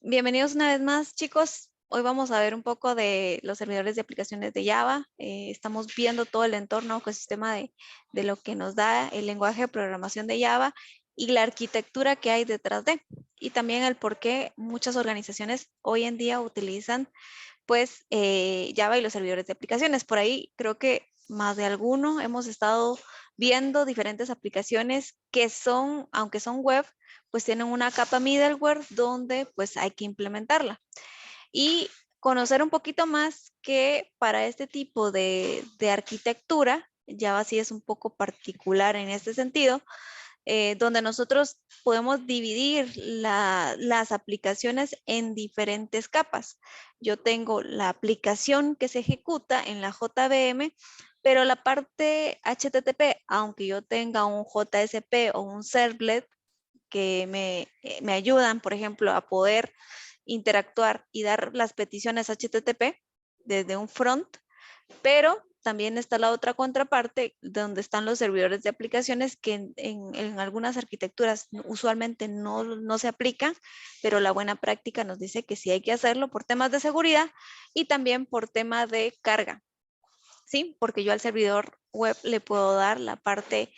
Bienvenidos una vez más, chicos. Hoy vamos a ver un poco de los servidores de aplicaciones de Java. Estamos viendo todo el entorno ecosistema de lo que nos da el lenguaje de programación de Java y la arquitectura que hay detrás de. Y también el por qué muchas organizaciones hoy en día utilizan pues Java y los servidores de aplicaciones. Por ahí creo que más de alguno hemos estado viendo diferentes aplicaciones que son, aunque son web, pues tienen una capa middleware donde pues hay que implementarla. Y conocer un poquito más que para este tipo de arquitectura, Java sí es un poco particular en este sentido, donde nosotros podemos dividir las aplicaciones en diferentes capas. Yo tengo la aplicación que se ejecuta en la JVM, pero la parte HTTP, aunque yo tenga un JSP o un servlet que me ayudan, por ejemplo, a poder interactuar y dar las peticiones HTTP desde un front, pero también está la otra contraparte donde están los servidores de aplicaciones que en algunas arquitecturas usualmente no se aplican, pero la buena práctica nos dice que sí hay que hacerlo por temas de seguridad y también por tema de carga, ¿sí? Porque yo al servidor web le puedo dar la parte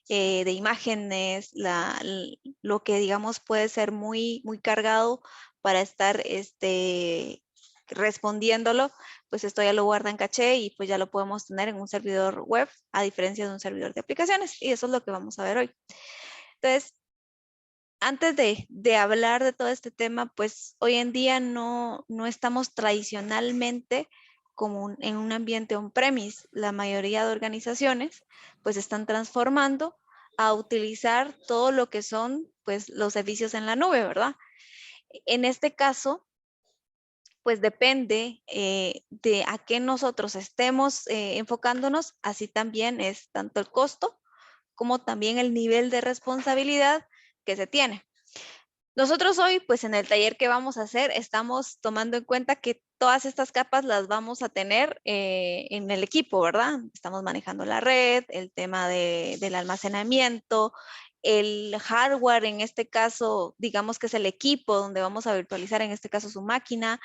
de imágenes, lo que digamos puede ser muy cargado para estar respondiéndolo, pues esto ya lo guarda en caché y pues ya lo podemos tener en un servidor web a diferencia de un servidor de aplicaciones. Y eso es lo que vamos a ver hoy. Entonces, antes de hablar de todo este tema, pues hoy en día no estamos tradicionalmente como en un ambiente on-premise. La mayoría de organizaciones pues están transformando a utilizar todo lo que son pues los servicios en la nube, ¿verdad? En este caso, pues depende de a qué nosotros estemos enfocándonos, así también es tanto el costo como también el nivel de responsabilidad que se tiene. Nosotros hoy, pues en el taller que vamos a hacer, estamos tomando en cuenta que todas estas capas las vamos a tener en el equipo, ¿verdad? Estamos manejando la red, el tema del almacenamiento, el hardware, en este caso, digamos que es el equipo donde vamos a virtualizar, en este caso su máquina,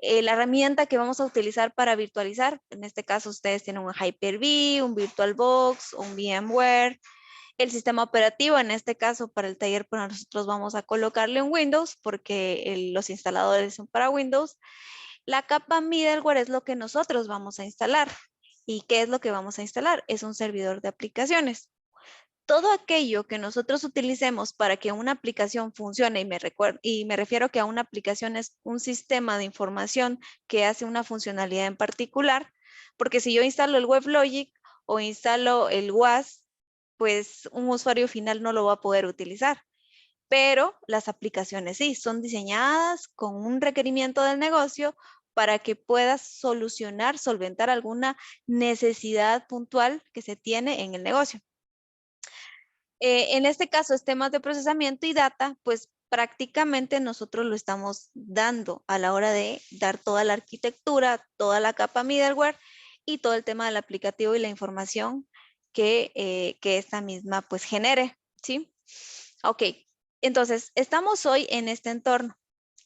la herramienta que vamos a utilizar para virtualizar, en este caso ustedes tienen un Hyper-V, un VirtualBox, un VMware, el sistema operativo, en este caso para el taller, pues nosotros vamos a colocarle un Windows porque los instaladores son para Windows. La capa middleware es lo que nosotros vamos a instalar. ¿Y qué es lo que vamos a instalar? Es un servidor de aplicaciones. Todo aquello que nosotros utilicemos para que una aplicación funcione, y me refiero que a una aplicación es un sistema de información que hace una funcionalidad en particular, porque si yo instalo el WebLogic o instalo el WAS, pues un usuario final no lo va a poder utilizar. Pero las aplicaciones sí, son diseñadas con un requerimiento del negocio para que puedas solucionar, solventar alguna necesidad puntual que se tiene en el negocio. En este caso, es temas de procesamiento y data, pues prácticamente nosotros lo estamos dando a la hora de dar toda la arquitectura, toda la capa middleware y todo el tema del aplicativo y la información que esta misma pues genere, ¿sí? Ok, entonces estamos hoy en este entorno,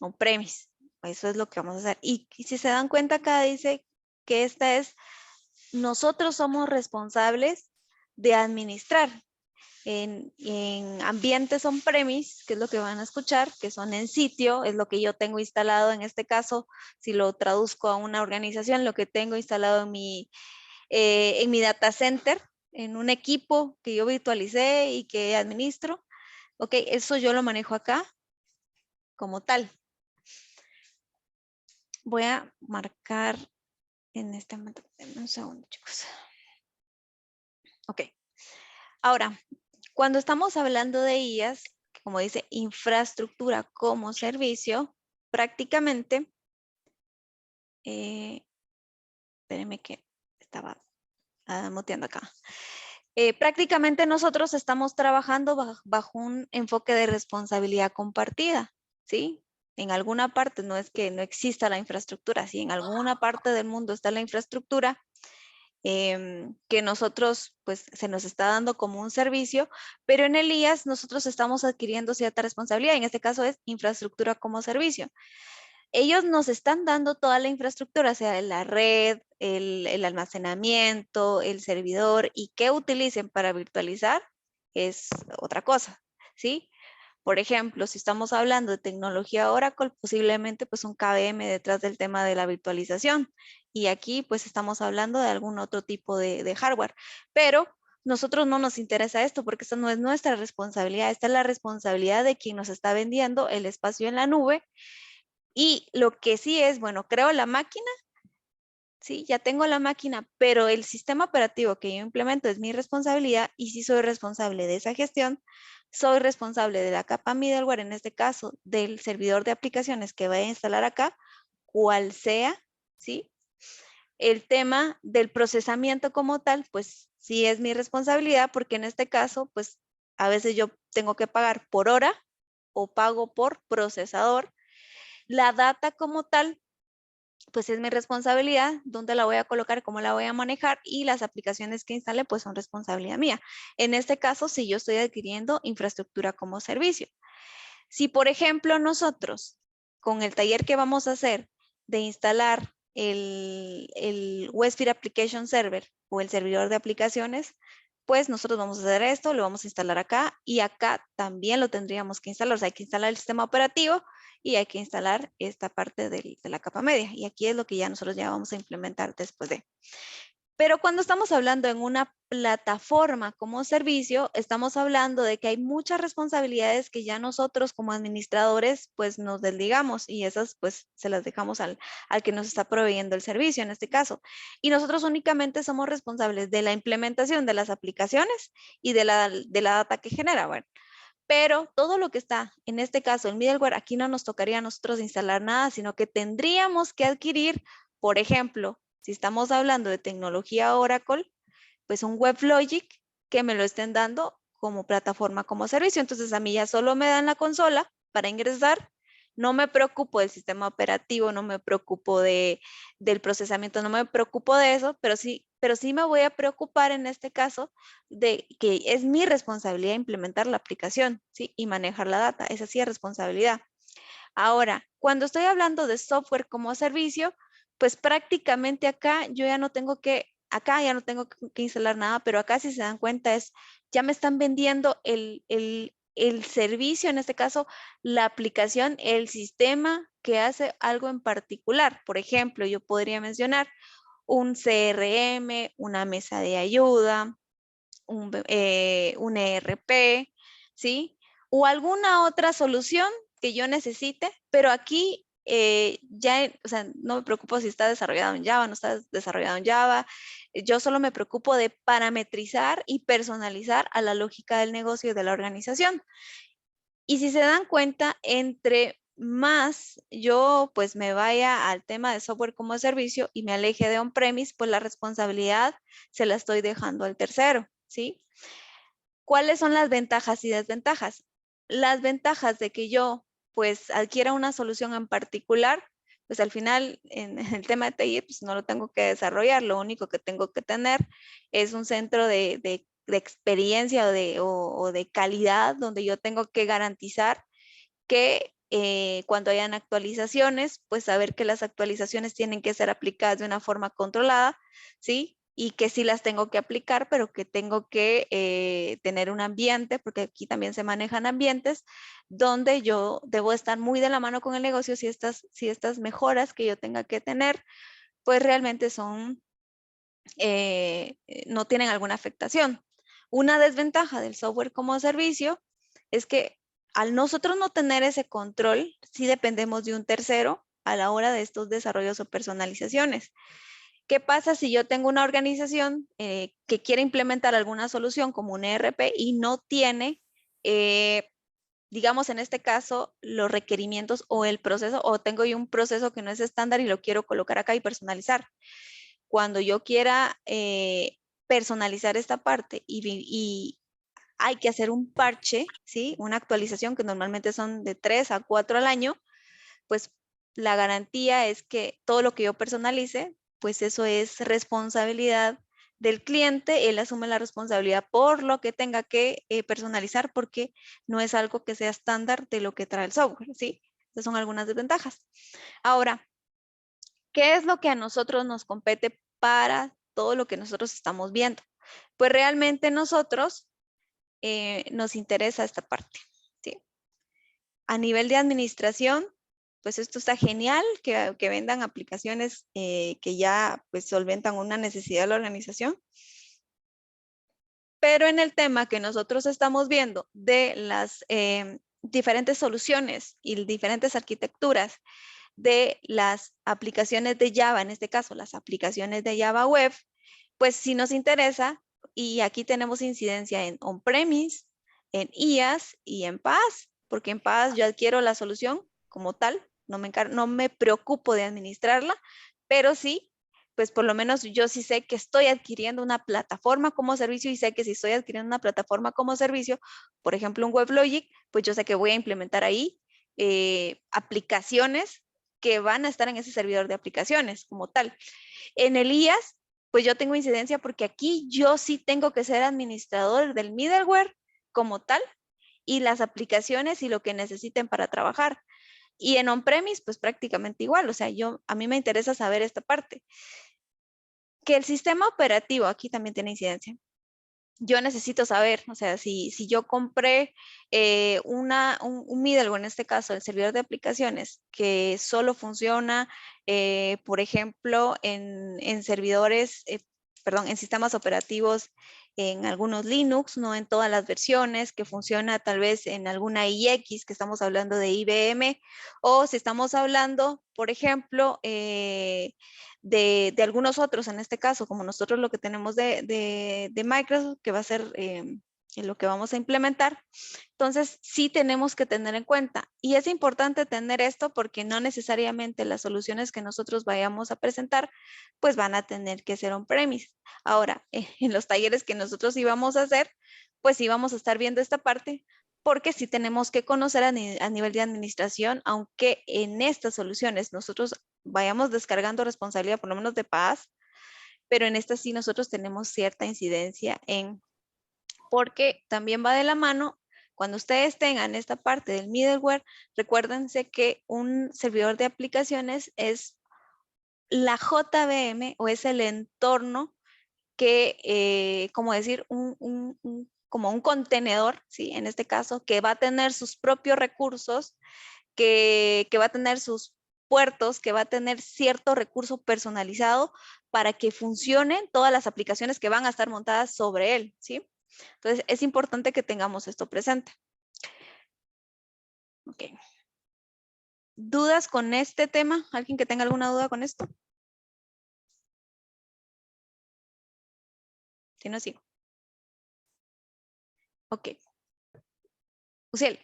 on-premise, eso es lo que vamos a hacer. Y si se dan cuenta, acá dice que esta es, nosotros somos responsables de administrar en ambientes on-premise, que es lo que van a escuchar, que son en sitio, es lo que yo tengo instalado en este caso, si lo traduzco a una organización, lo que tengo instalado en mi data center, en un equipo que yo virtualicé y que administro. Ok, eso yo lo manejo acá como tal. Voy a marcar en este momento, un segundo, chicos. Ok, ahora, cuando estamos hablando de IaaS, como dice, infraestructura como servicio, prácticamente, espérenme que estaba muteando acá. Prácticamente nosotros estamos trabajando bajo un enfoque de responsabilidad compartida, ¿sí? En alguna parte, no es que no exista la infraestructura, si en alguna parte del mundo está la infraestructura, que nosotros, pues, se nos está dando como un servicio, pero en el IaaS nosotros estamos adquiriendo cierta responsabilidad. En este caso es infraestructura como servicio. Ellos nos están dando toda la infraestructura, sea la red, el almacenamiento, el servidor, y qué utilicen para virtualizar es otra cosa, ¿sí? Por ejemplo, si estamos hablando de tecnología Oracle, posiblemente pues un KVM detrás del tema de la virtualización. Y aquí pues estamos hablando de algún otro tipo de hardware. Pero nosotros no nos interesa esto porque esta no es nuestra responsabilidad. Esta es la responsabilidad de quien nos está vendiendo el espacio en la nube. Y lo que sí es, bueno, creo la máquina, sí, ya tengo la máquina, pero el sistema operativo que yo implemento es mi responsabilidad y sí soy responsable de esa gestión, soy responsable de la capa middleware, en este caso, del servidor de aplicaciones que voy a instalar acá, cual sea, ¿sí? El tema del procesamiento como tal, pues sí es mi responsabilidad porque en este caso, pues a veces yo tengo que pagar por hora o pago por procesador. La data como tal, pues es mi responsabilidad, dónde la voy a colocar, cómo la voy a manejar, y las aplicaciones que instale pues son responsabilidad mía. En este caso, si yo estoy adquiriendo infraestructura como servicio. Si, por ejemplo, nosotros con el taller que vamos a hacer de instalar el WebSphere Application Server o el servidor de aplicaciones, pues nosotros vamos a hacer esto, lo vamos a instalar acá y acá también lo tendríamos que instalar. O sea, hay que instalar el sistema operativo y hay que instalar esta parte de la capa media. Y aquí es lo que ya nosotros ya vamos a implementar después de. Pero cuando estamos hablando en una plataforma como servicio, estamos hablando de que hay muchas responsabilidades que ya nosotros como administradores pues nos desligamos y esas pues se las dejamos al que nos está proveyendo el servicio en este caso. Y nosotros únicamente somos responsables de la implementación de las aplicaciones y de la data que genera. Bueno, pero todo lo que está, en este caso el middleware, aquí no nos tocaría a nosotros instalar nada, sino que tendríamos que adquirir, por ejemplo, si estamos hablando de tecnología Oracle, pues un WebLogic que me lo estén dando como plataforma, como servicio. Entonces a mí ya solo me dan la consola para ingresar. No me preocupo del sistema operativo, no me preocupo del procesamiento, no me preocupo de eso, pero sí me voy a preocupar en este caso de que es mi responsabilidad implementar la aplicación, ¿sí? Y manejar la data. Esa sí es responsabilidad. Ahora, cuando estoy hablando de software como servicio, pues prácticamente acá yo ya no tengo acá ya no tengo que instalar nada, pero acá si se dan cuenta ya me están vendiendo el servicio, en este caso, la aplicación, el sistema que hace algo en particular. Por ejemplo, yo podría mencionar un CRM, una mesa de ayuda, un ERP, ¿sí? O alguna otra solución que yo necesite, pero aquí ya, o sea, no me preocupo si está desarrollado en Java, no está desarrollado en Java. Yo solo me preocupo de parametrizar y personalizar a la lógica del negocio y de la organización. Y si se dan cuenta, entre más yo pues me vaya al tema de software como servicio y me aleje de on-premise, pues la responsabilidad se la estoy dejando al tercero, ¿sí? ¿Cuáles son las ventajas y desventajas? Las ventajas de que yo pues adquiera una solución en particular, pues al final en el tema de TI pues no lo tengo que desarrollar, lo único que tengo que tener es un centro de experiencia o de calidad donde yo tengo que garantizar que cuando hayan actualizaciones, pues saber que las actualizaciones tienen que ser aplicadas de una forma controlada, ¿sí? Y que sí las tengo que aplicar, pero que tengo que tener un ambiente, porque aquí también se manejan ambientes, donde yo debo estar muy de la mano con el negocio si estas mejoras que yo tenga que tener, pues realmente no tienen alguna afectación. Una desventaja del software como servicio es que al nosotros no tener ese control, sí dependemos de un tercero a la hora de estos desarrollos o personalizaciones. ¿Qué pasa si yo tengo una organización que quiere implementar alguna solución como un ERP y no tiene, digamos en este caso, los requerimientos o el proceso, o tengo yo un proceso que no es estándar y lo quiero colocar acá y personalizar? Cuando yo quiera personalizar esta parte y hay que hacer un parche, ¿sí? Una actualización que normalmente son de 3 a 4 al año, pues la garantía es que todo lo que yo personalice, pues eso es responsabilidad del cliente, él asume la responsabilidad por lo que tenga que personalizar, porque no es algo que sea estándar de lo que trae el software, ¿sí? Esas son algunas desventajas. Ahora, ¿qué es lo que a nosotros nos compete para todo lo que nosotros estamos viendo? Pues realmente nosotros nos interesa esta parte, ¿sí? A nivel de administración, pues esto está genial, que vendan aplicaciones que ya pues solventan una necesidad de la organización. Pero en el tema que nosotros estamos viendo de las diferentes soluciones y diferentes arquitecturas de las aplicaciones de Java, en este caso las aplicaciones de Java Web, pues sí nos interesa, y aquí tenemos incidencia en on-premise, en IaaS y en PaaS, porque en PaaS yo adquiero la solución como tal, no me preocupo de administrarla, pero sí, pues por lo menos yo sí sé que estoy adquiriendo una plataforma como servicio, y sé que si estoy adquiriendo una plataforma como servicio, por ejemplo un WebLogic, pues yo sé que voy a implementar ahí aplicaciones que van a estar en ese servidor de aplicaciones como tal. En el IaaS, pues yo tengo incidencia porque aquí yo sí tengo que ser administrador del middleware como tal, y las aplicaciones y lo que necesiten para trabajar. Y en on-premise, pues prácticamente igual. O sea, a mí me interesa saber esta parte. Que el sistema operativo aquí también tiene incidencia. Yo necesito saber, o sea, si yo compré un middleware, en este caso el servidor de aplicaciones, que solo funciona, por ejemplo, en servidores, perdón, en sistemas operativos, en algunos Linux, no en todas las versiones, que funciona tal vez en alguna IX, que estamos hablando de IBM, o si estamos hablando, por ejemplo, de algunos otros, en este caso, como nosotros lo que tenemos de Microsoft, que va a ser lo que vamos a implementar. Entonces, sí tenemos que tener en cuenta. Y es importante tener esto porque no necesariamente las soluciones que nosotros vayamos a presentar, pues van a tener que ser on-premise. Ahora, en los talleres que nosotros íbamos a hacer, pues íbamos a estar viendo esta parte, porque sí tenemos que conocer a nivel de administración, aunque en estas soluciones nosotros vayamos descargando responsabilidad, por lo menos de paz, pero en esta sí nosotros tenemos cierta incidencia porque también va de la mano. Cuando ustedes tengan esta parte del middleware, recuérdense que un servidor de aplicaciones es la JVM, o es el entorno que, como decir, como un contenedor, ¿sí? En este caso, que va a tener sus propios recursos, que va a tener sus puertos, que va a tener cierto recurso personalizado para que funcionen todas las aplicaciones que van a estar montadas sobre él, ¿sí? Entonces, es importante que tengamos esto presente. Ok. ¿Dudas con este tema? ¿Alguien que tenga alguna duda con esto? Si no, sigo. Ok. Uciel,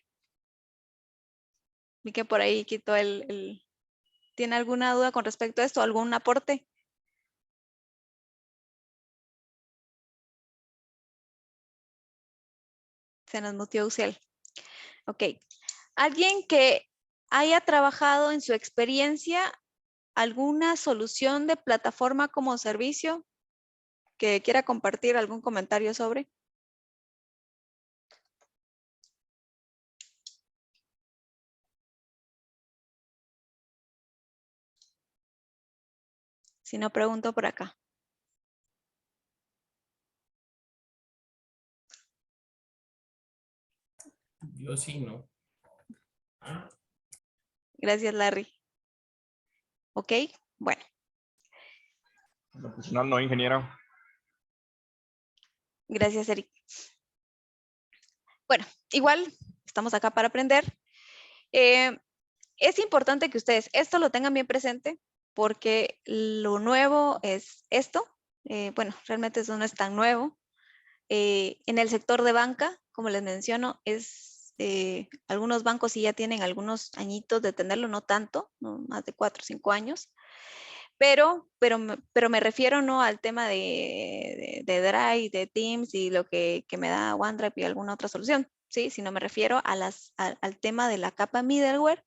vi que por ahí quitó ¿Tiene alguna duda con respecto a esto? ¿Algún aporte? Se nos muteó Uciel. Ok. ¿Alguien que haya trabajado en su experiencia alguna solución de plataforma como servicio que quiera compartir algún comentario sobre? Si no, pregunto por acá. Yo sí, ¿no? Gracias, Larry. Ok, bueno. Profesional, no ingeniera. Gracias, Eric. Bueno, igual estamos acá para aprender. Es importante que ustedes esto lo tengan bien presente, porque lo nuevo es esto. Bueno, realmente eso no es tan nuevo. En el sector de banca, como les menciono, algunos bancos sí ya tienen algunos añitos de tenerlo, no tanto, no más de 4 o 5 años, pero me refiero no al tema de Drive, de Teams y lo que me da OneDrive y alguna otra solución, ¿sí? Sino me refiero al tema de la capa middleware,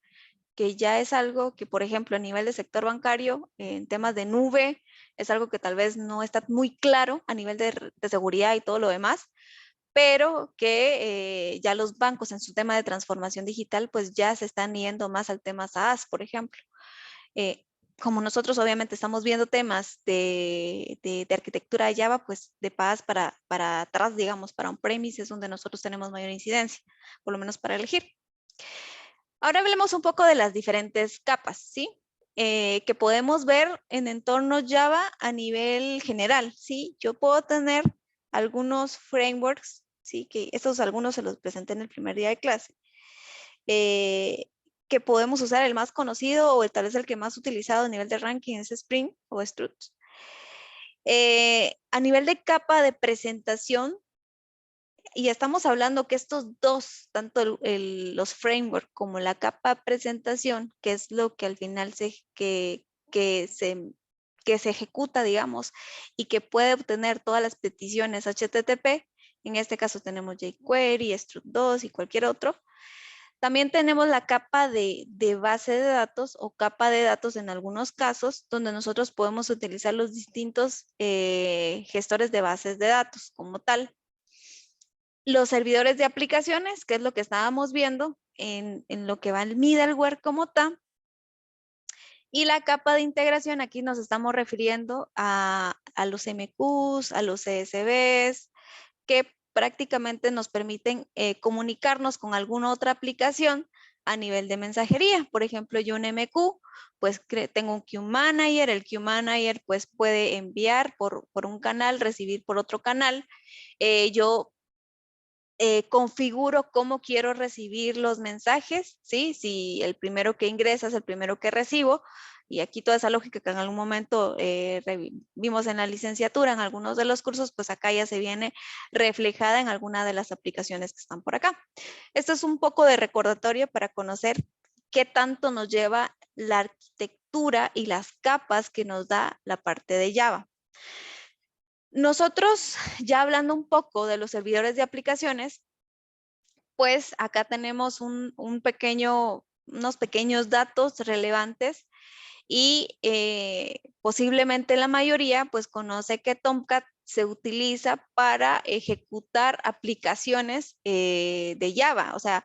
que ya es algo que, por ejemplo, a nivel de sector bancario, en temas de nube, es algo que tal vez no está muy claro a nivel de seguridad y todo lo demás, pero que ya los bancos en su tema de transformación digital, pues ya se están yendo más al tema SaaS, por ejemplo. Eh, como nosotros obviamente estamos viendo temas de arquitectura de Java, pues de paz para atrás, digamos, para on-premise es donde nosotros tenemos mayor incidencia, por lo menos para elegir. Ahora hablemos un poco de las diferentes capas, ¿sí? Que podemos ver en entornos Java a nivel general, ¿sí? Yo puedo tener algunos frameworks, ¿sí? Que estos algunos se los presenté en el primer día de clase, que podemos usar. El más conocido o tal vez el que más utilizado a nivel de ranking es Spring o Struts. A nivel de capa de presentación, y estamos hablando que estos dos, tanto los frameworks como la capa de presentación, que es lo que al final que se ejecuta, digamos, y que puede obtener todas las peticiones HTTP, en este caso tenemos jQuery, Strut2 y cualquier otro. También tenemos la capa de base de datos o capa de datos en algunos casos, donde nosotros podemos utilizar los distintos gestores de bases de datos como tal. Los servidores de aplicaciones, que es lo que estábamos viendo en lo que va el middleware como tal. Y la capa de integración, aquí nos estamos refiriendo a los MQs, a los CSVs, que prácticamente nos permiten comunicarnos con alguna otra aplicación a nivel de mensajería. Por ejemplo, yo un MQ, pues tengo un Queue Manager, el Queue Manager pues puede enviar por un canal, recibir por otro canal. Yo configuro cómo quiero recibir los mensajes, ¿sí? Si el primero que ingresa es el primero que recibo, y aquí toda esa lógica que en algún momento vimos en la licenciatura, en algunos de los cursos, pues acá ya se viene reflejada en alguna de las aplicaciones que están por acá. Esto es un poco de recordatorio para conocer qué tanto nos lleva la arquitectura y las capas que nos da la parte de Java. Nosotros, ya hablando un poco de los servidores de aplicaciones, pues acá tenemos unos pequeños datos relevantes y posiblemente la mayoría pues conoce que Tomcat se utiliza para ejecutar aplicaciones de Java, o sea,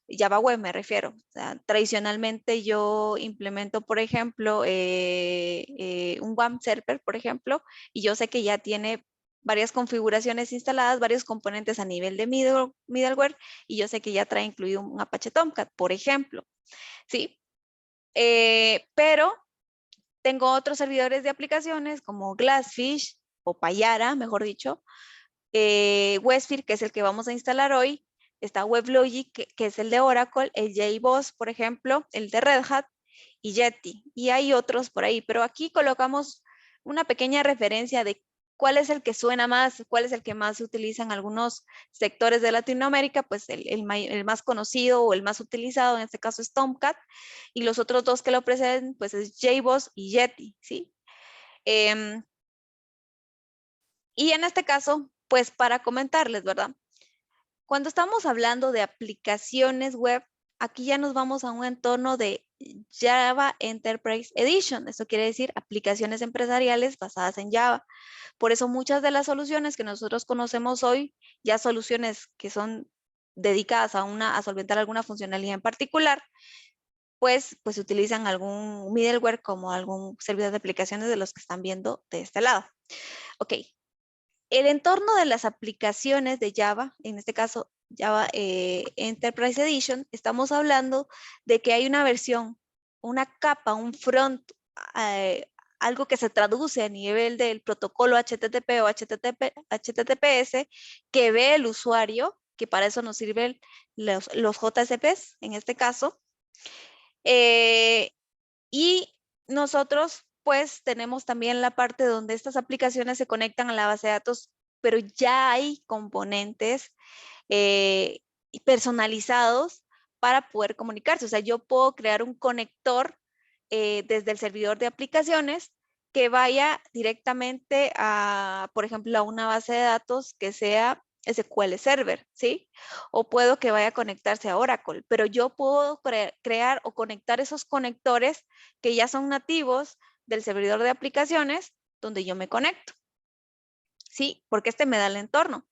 Java Web me refiero. O sea, tradicionalmente yo implemento, por ejemplo, un WAMP server, por ejemplo, y yo sé que ya tiene varias configuraciones instaladas, varios componentes a nivel de middleware, y yo sé que ya trae incluido un Apache Tomcat, por ejemplo, ¿sí? Pero tengo otros servidores de aplicaciones como Glassfish o Payara, mejor dicho, WebSphere, que es el que vamos a instalar hoy, está WebLogic, que es el de Oracle, el JBoss, por ejemplo, el de Red Hat y Yeti. Y hay otros por ahí, pero aquí colocamos una pequeña referencia de cuál es el que suena más, cuál es el que más se utiliza en algunos sectores de Latinoamérica, pues el más conocido o el más utilizado en este caso es Tomcat, y los otros dos que lo preceden pues es JBoss y Yeti, ¿sí? Y en este caso, pues para comentarles, ¿verdad? Cuando estamos hablando de aplicaciones web, aquí ya nos vamos a un entorno de Java Enterprise Edition. Esto quiere decir aplicaciones empresariales basadas en Java. Por eso muchas de las soluciones que nosotros conocemos hoy, ya soluciones que son dedicadas a solventar alguna funcionalidad en particular, pues utilizan algún middleware como algún servidor de aplicaciones de los que están viendo de este lado. Ok, el entorno de las aplicaciones de Java, en este caso Java Enterprise Edition, estamos hablando de que hay una versión, una capa, un front, algo que se traduce a nivel del protocolo HTTP o HTTPS, que ve el usuario, que para eso nos sirven los JSPs, en este caso. Y nosotros pues tenemos también la parte donde estas aplicaciones se conectan a la base de datos, pero ya hay componentes personalizados para poder comunicarse. O sea, yo puedo crear un conector desde el servidor de aplicaciones que vaya directamente a, por ejemplo, a una base de datos que sea SQL Server, ¿sí? O puedo que vaya a conectarse a Oracle, pero yo puedo crear o conectar esos conectores que ya son nativos del servidor de aplicaciones donde yo me conecto, ¿sí? Porque este me da el entorno.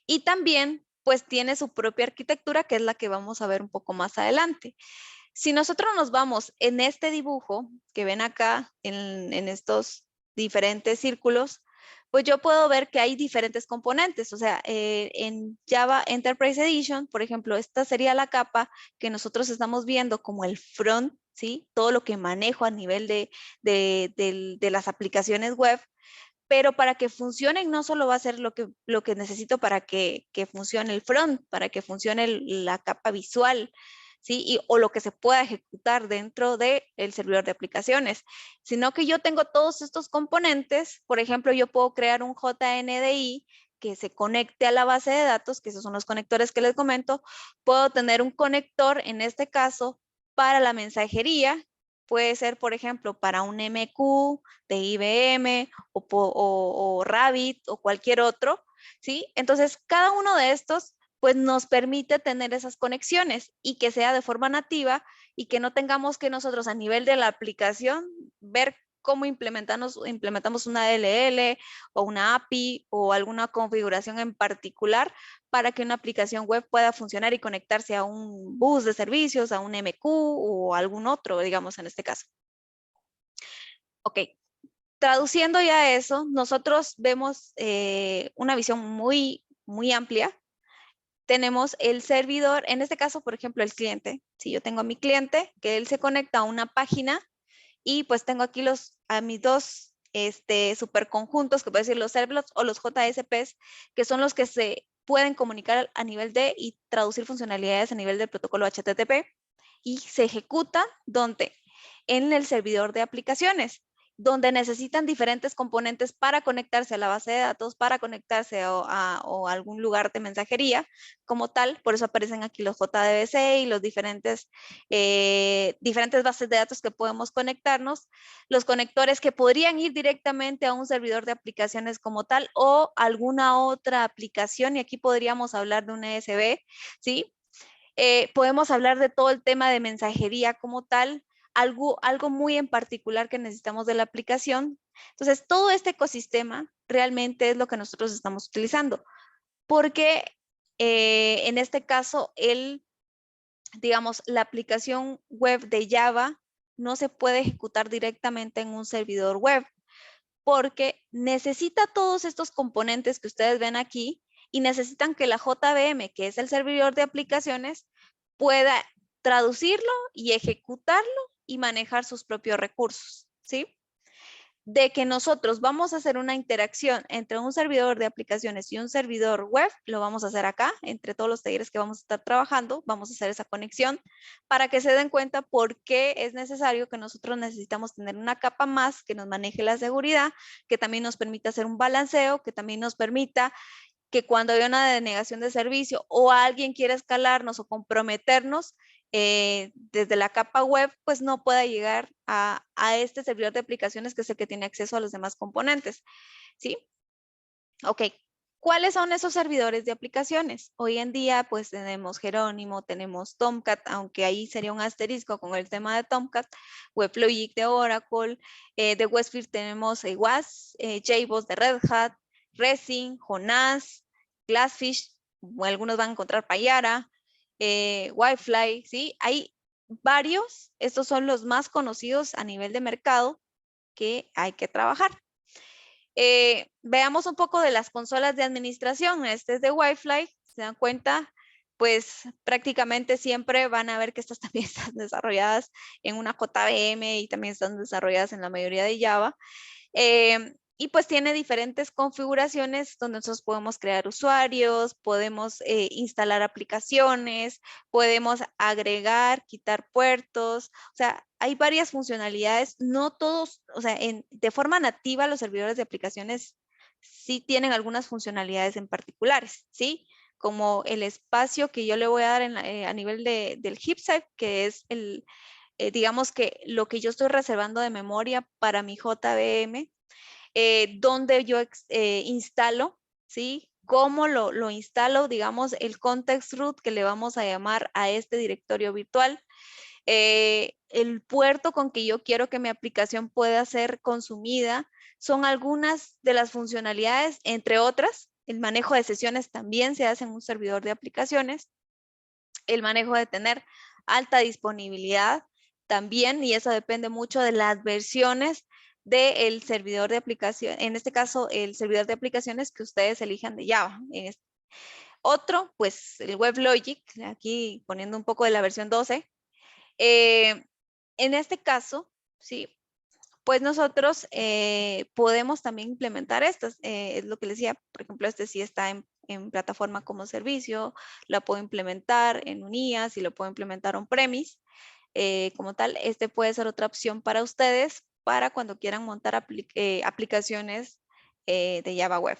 Y también, pues, tiene su propia arquitectura, que es la que vamos a ver un poco más adelante. Si nosotros nos vamos en este dibujo que ven acá, en estos diferentes círculos, pues yo puedo ver que hay diferentes componentes. O sea, en Java Enterprise Edition, por ejemplo, esta sería la capa que nosotros estamos viendo como el front, ¿sí? Todo lo que manejo a nivel de las aplicaciones web. Pero para que funcionen no solo va a ser lo que necesito para que funcione el front, para que funcione la capa visual, ¿sí? O lo que se pueda ejecutar dentro del servidor de aplicaciones, sino que yo tengo todos estos componentes. Por ejemplo, yo puedo crear un JNDI que se conecte a la base de datos, que esos son los conectores que les comento. Puedo tener un conector, en este caso, para la mensajería. Puede ser, por ejemplo, para un MQ de IBM o Rabbit o cualquier otro, ¿sí? Entonces, cada uno de estos pues nos permite tener esas conexiones y que sea de forma nativa y que no tengamos que nosotros a nivel de la aplicación ver cómo implementamos una DLL o una API o alguna configuración en particular para que una aplicación web pueda funcionar y conectarse a un bus de servicios, a un MQ o algún otro, digamos en este caso. Ok, traduciendo ya eso, nosotros vemos una visión muy amplia. Tenemos el servidor, en este caso, por ejemplo, el cliente. Si yo tengo a mi cliente, que él se conecta a una página y pues tengo aquí a mis dos superconjuntos, que puedo decir los servlets o los JSPs, que son los que se pueden comunicar a nivel de y traducir funcionalidades a nivel del protocolo HTTP y se ejecutan donde en el servidor de aplicaciones, donde necesitan diferentes componentes para conectarse a la base de datos, para conectarse o algún lugar de mensajería como tal. Por eso aparecen aquí los JDBC y los diferentes bases de datos que podemos conectarnos, los conectores que podrían ir directamente a un servidor de aplicaciones como tal o alguna otra aplicación, y aquí podríamos hablar de un ESB, ¿sí? Podemos hablar de todo el tema de mensajería como tal, algo muy en particular que necesitamos de la aplicación. Entonces, todo este ecosistema realmente es lo que nosotros estamos utilizando, porque en este caso, digamos, la aplicación web de Java no se puede ejecutar directamente en un servidor web, porque necesita todos estos componentes que ustedes ven aquí y necesitan que la JVM, que es el servidor de aplicaciones, pueda traducirlo y ejecutarlo y manejar sus propios recursos, ¿sí? De que nosotros vamos a hacer una interacción entre un servidor de aplicaciones y un servidor web, lo vamos a hacer acá, entre todos los talleres que vamos a estar trabajando, vamos a hacer esa conexión para que se den cuenta por qué es necesario que nosotros necesitamos tener una capa más que nos maneje la seguridad, que también nos permita hacer un balanceo, que también nos permita que cuando hay una denegación de servicio o alguien quiere escalarnos o comprometernos desde la capa web, pues no pueda llegar a este servidor de aplicaciones que es el que tiene acceso a los demás componentes, ¿sí? Ok, ¿cuáles son esos servidores de aplicaciones? Hoy en día, pues tenemos Jerónimo, tenemos Tomcat, aunque ahí sería un asterisco con el tema de Tomcat, WebLogic de Oracle, de Westfield tenemos WAS, JBoss de Red Hat, Resin, Jonas, Glassfish, algunos van a encontrar Payara, Wi-Fi, ¿sí? Hay varios, estos son los más conocidos a nivel de mercado que hay que trabajar. Veamos un poco de las consolas de administración. Este es de Wi-Fi, se dan cuenta, pues prácticamente siempre van a ver que estas también están desarrolladas en una JVM y también están desarrolladas en la mayoría de Java. Y pues tiene diferentes configuraciones donde nosotros podemos crear usuarios, podemos instalar aplicaciones, podemos agregar, quitar puertos, o sea, hay varias funcionalidades, no todos, o sea, de forma nativa los servidores de aplicaciones sí tienen algunas funcionalidades en particulares, ¿sí? Como el espacio que yo le voy a dar a nivel del heap size, que es digamos que lo que yo estoy reservando de memoria para mi JVM, donde yo instalo, ¿sí? cómo lo instalo, digamos, el context root que le vamos a llamar a este directorio virtual. El puerto con que yo quiero que mi aplicación pueda ser consumida. Son algunas de las funcionalidades, entre otras. El manejo de sesiones también se hace en un servidor de aplicaciones. El manejo de tener alta disponibilidad también, y eso depende mucho de las versiones del servidor de aplicación, en este caso el servidor de aplicaciones que ustedes elijan de Java. Otro, pues el WebLogic, aquí poniendo un poco de la versión 12. En este caso, sí, pues nosotros podemos también implementar estas. Es lo que les decía, por ejemplo, este sí está en plataforma como servicio, la puedo implementar en un IaaS y lo puedo implementar on-premise. Como tal, este puede ser otra opción para ustedes para cuando quieran montar aplicaciones de Java Web.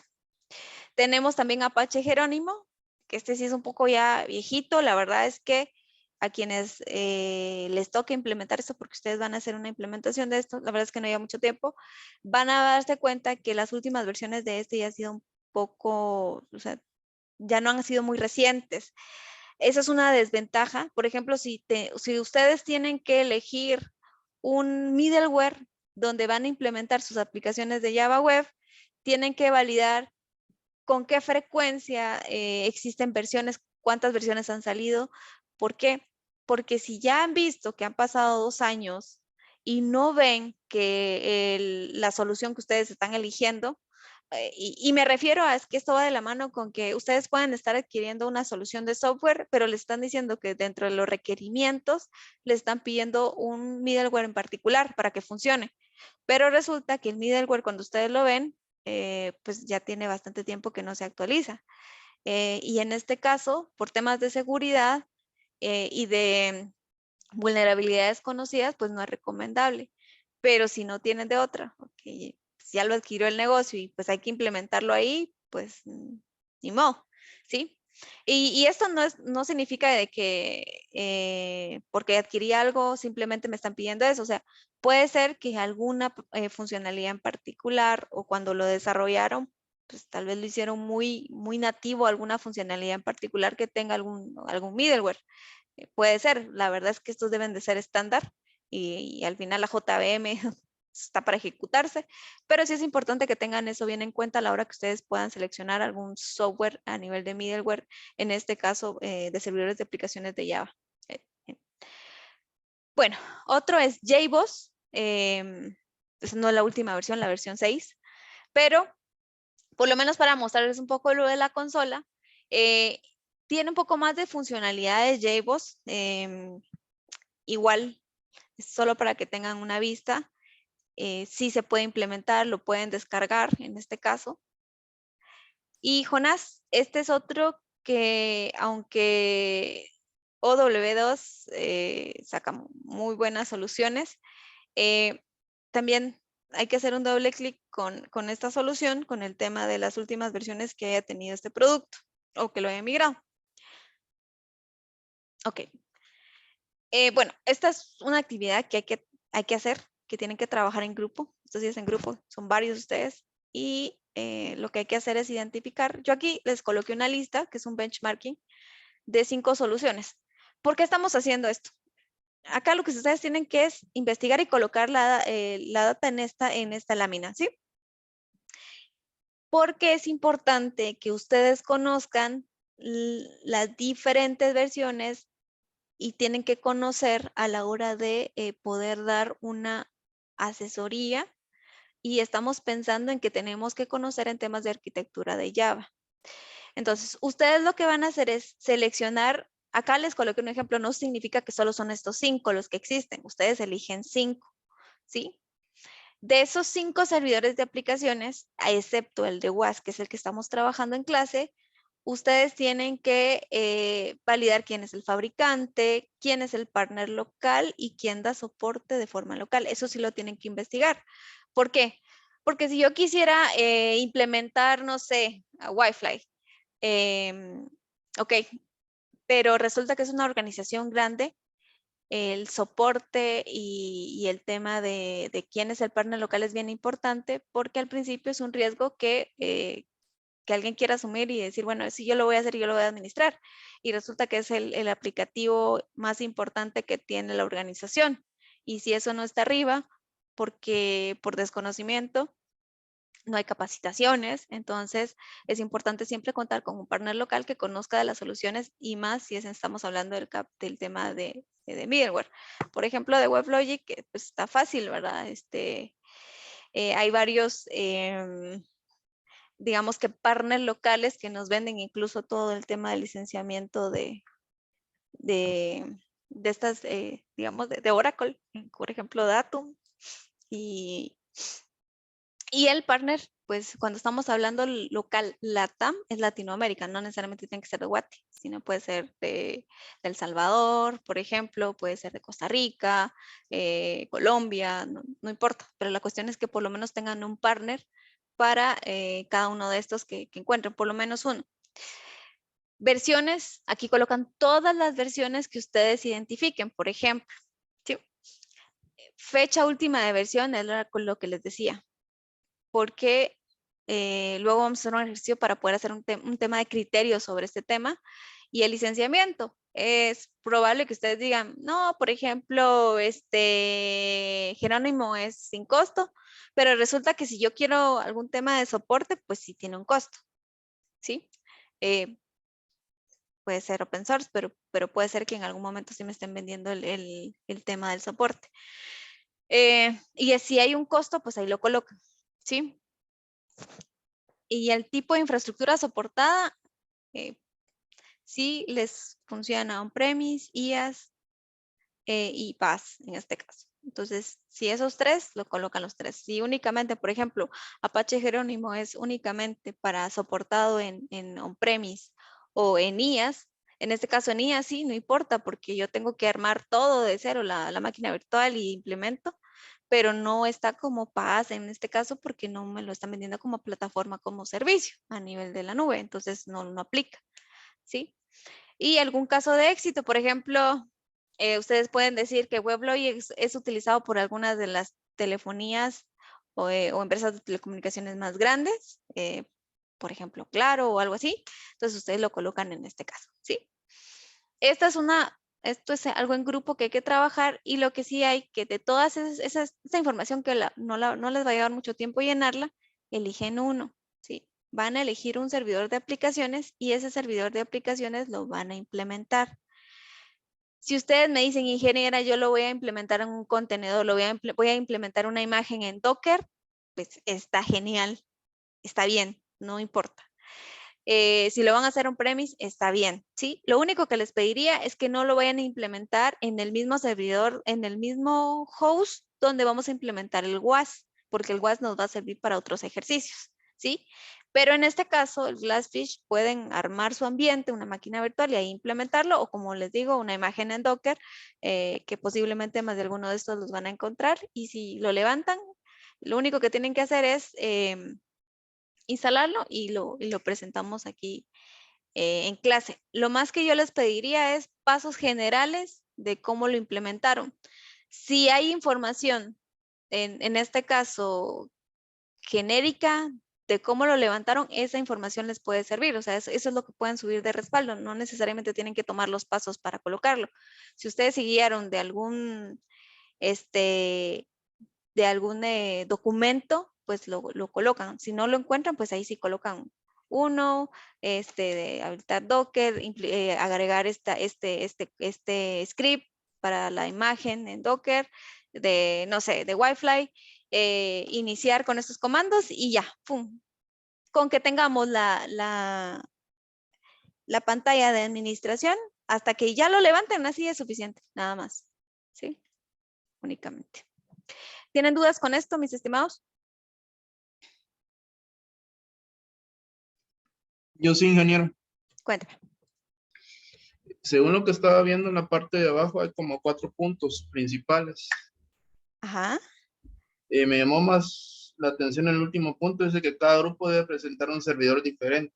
Tenemos también Apache Jerónimo, que este sí es un poco ya viejito. La verdad es que a quienes les toque implementar esto, porque ustedes van a hacer una implementación de esto, la verdad es que no lleva mucho tiempo, van a darse cuenta que las últimas versiones de este ya han sido un poco, o sea, ya no han sido muy recientes. Esa es una desventaja. Por ejemplo, si ustedes tienen que elegir un middleware donde van a implementar sus aplicaciones de Java Web, tienen que validar con qué frecuencia existen versiones, cuántas versiones han salido. ¿Por qué? Porque si ya han visto que han pasado 2 años y no ven que la solución que ustedes están eligiendo, y me refiero a es que esto va de la mano con que ustedes pueden estar adquiriendo una solución de software, pero le están diciendo que dentro de los requerimientos le están pidiendo un middleware en particular para que funcione. Pero resulta que el middleware, cuando ustedes lo ven, pues ya tiene bastante tiempo que no se actualiza. Y en este caso, por temas de seguridad y de vulnerabilidades conocidas, pues no es recomendable. Pero si no tienen de otra, porque pues ya lo adquirió el negocio y pues hay que implementarlo ahí, pues ni modo, ¿sí? Y esto no significa de que porque adquirí algo simplemente me están pidiendo eso. O sea, puede ser que alguna funcionalidad en particular o cuando lo desarrollaron, pues tal vez lo hicieron muy nativo, alguna funcionalidad en particular que tenga algún middleware. Puede ser, la verdad es que estos deben de ser estándar y al final la JVM está para ejecutarse, pero sí es importante que tengan eso bien en cuenta a la hora que ustedes puedan seleccionar algún software a nivel de middleware, en este caso de servidores de aplicaciones de Java. Eh, eh. Bueno, otro es JBoss. Esa no es la última versión, la versión 6, pero por lo menos para mostrarles un poco lo de la consola, tiene un poco más de funcionalidades JBoss. Igual, solo para que tengan una vista. Sí se puede implementar, lo pueden descargar en este caso. Y Jonás, este es otro que aunque OW2 saca muy buenas soluciones, también hay que hacer un doble clic con esta solución, con el tema de las últimas versiones que haya tenido este producto o que lo haya migrado. Ok. Bueno, esta es una actividad que hay que hacer, que tienen que trabajar en grupo. Estos días en grupo, son varios de ustedes. Y lo que hay que hacer es identificar. Yo aquí les coloqué una lista, que es un benchmarking, de 5 soluciones. ¿Por qué estamos haciendo esto? Acá lo que ustedes tienen que es investigar y colocar la data en esta lámina, ¿sí? Porque es importante que ustedes conozcan las diferentes versiones y tienen que conocer a la hora de poder dar una asesoría, y estamos pensando en que tenemos que conocer en temas de arquitectura de Java. Entonces, ustedes lo que van a hacer es seleccionar, acá les coloqué un ejemplo, no significa que solo son estos 5 los que existen, ustedes eligen 5, ¿sí? De esos 5 servidores de aplicaciones, excepto el de WAS, que es el que estamos trabajando en clase, ustedes tienen que validar quién es el fabricante, quién es el partner local y quién da soporte de forma local. Eso sí lo tienen que investigar. ¿Por qué? Porque si yo quisiera implementar, no sé, a Wi-Fi, ok, pero resulta que es una organización grande, el soporte y el tema de quién es el partner local es bien importante, porque al principio es un riesgo que que alguien quiera asumir y decir, bueno, si yo lo voy a hacer, yo lo voy a administrar. Y resulta que es el aplicativo más importante que tiene la organización. Y si eso no está arriba, porque por desconocimiento, no hay capacitaciones, entonces es importante siempre contar con un partner local que conozca de las soluciones y más si estamos hablando del tema de middleware. Por ejemplo, de WebLogic, pues está fácil, ¿verdad? Hay varios, digamos que partners locales que nos venden incluso todo el tema de licenciamiento de estas, digamos, de Oracle, por ejemplo, Datum. Y el partner, pues cuando estamos hablando local, LATAM, es Latinoamérica, no necesariamente tiene que ser de Guate, sino puede ser de El Salvador, por ejemplo, puede ser de Costa Rica, Colombia, no importa, pero la cuestión es que por lo menos tengan un partner para cada uno de estos que encuentren, por lo menos uno. Versiones, aquí colocan todas las versiones que ustedes identifiquen, por ejemplo, ¿sí? Fecha última de versión es lo que les decía, porque luego vamos a hacer un ejercicio para poder hacer un tema de criterios sobre este tema. Y el licenciamiento, es probable que ustedes digan, no, por ejemplo, Jerónimo es sin costo, pero resulta que si yo quiero algún tema de soporte, pues sí tiene un costo, ¿sí? Puede ser open source, pero puede ser que en algún momento sí me estén vendiendo el tema del soporte. Y si hay un costo, pues ahí lo colocan, ¿sí? Y el tipo de infraestructura soportada, sí les funciona on-premise, IaaS y PaaS en este caso. Entonces, si esos tres, lo colocan los tres. Si únicamente, por ejemplo, Apache Jerónimo es únicamente para soportado en on-premise o en IaaS, en este caso en IaaS sí, no importa porque yo tengo que armar todo de cero, la máquina virtual y implemento, pero no está como PaaS en este caso porque no me lo están vendiendo como plataforma, como servicio a nivel de la nube, entonces no aplica, ¿sí? Y algún caso de éxito, por ejemplo, ustedes pueden decir que WebLogic es utilizado por algunas de las telefonías o empresas de telecomunicaciones más grandes, por ejemplo, Claro o algo así, entonces ustedes lo colocan en este caso, ¿sí? Esto es algo en grupo que hay que trabajar y lo que sí hay que de todas esa información que no les va a llevar mucho tiempo llenarla, eligen uno, ¿sí? Van a elegir un servidor de aplicaciones y ese servidor de aplicaciones lo van a implementar. Si ustedes me dicen, ingeniera, yo lo voy a implementar en un contenedor, voy a implementar una imagen en Docker, pues está genial, está bien, no importa. Si lo van a hacer on-premise, está bien, ¿sí? Lo único que les pediría es que no lo vayan a implementar en el mismo servidor, en el mismo host donde vamos a implementar el WAS, porque el WAS nos va a servir para otros ejercicios, ¿sí? Pero en este caso, el Glassfish pueden armar su ambiente, una máquina virtual y ahí implementarlo, o como les digo, una imagen en Docker, que posiblemente más de alguno de estos los van a encontrar, y si lo levantan, lo único que tienen que hacer es instalarlo y lo presentamos aquí en clase. Lo más que yo les pediría es pasos generales de cómo lo implementaron. Si hay información, en este caso, genérica de cómo lo levantaron, esa información les puede servir. O sea, eso es lo que pueden subir de respaldo. No necesariamente tienen que tomar los pasos para colocarlo. Si ustedes se guiaron de algún, documento, pues lo colocan. Si no lo encuentran, pues ahí sí colocan uno, de habilitar Docker, agregar este script para la imagen en Docker, no sé, de Wi-Fi, iniciar con estos comandos y ya, ¡pum! Con que tengamos la pantalla de administración, hasta que ya lo levanten, así es suficiente, nada más, ¿sí? Únicamente. ¿Tienen dudas con esto, mis estimados? Yo sí, ingeniero. Cuéntame. Según lo que estaba viendo en la parte de abajo, hay como 4 puntos principales. Ajá. Me llamó más la atención el último punto, es de que cada grupo debe presentar un servidor diferente.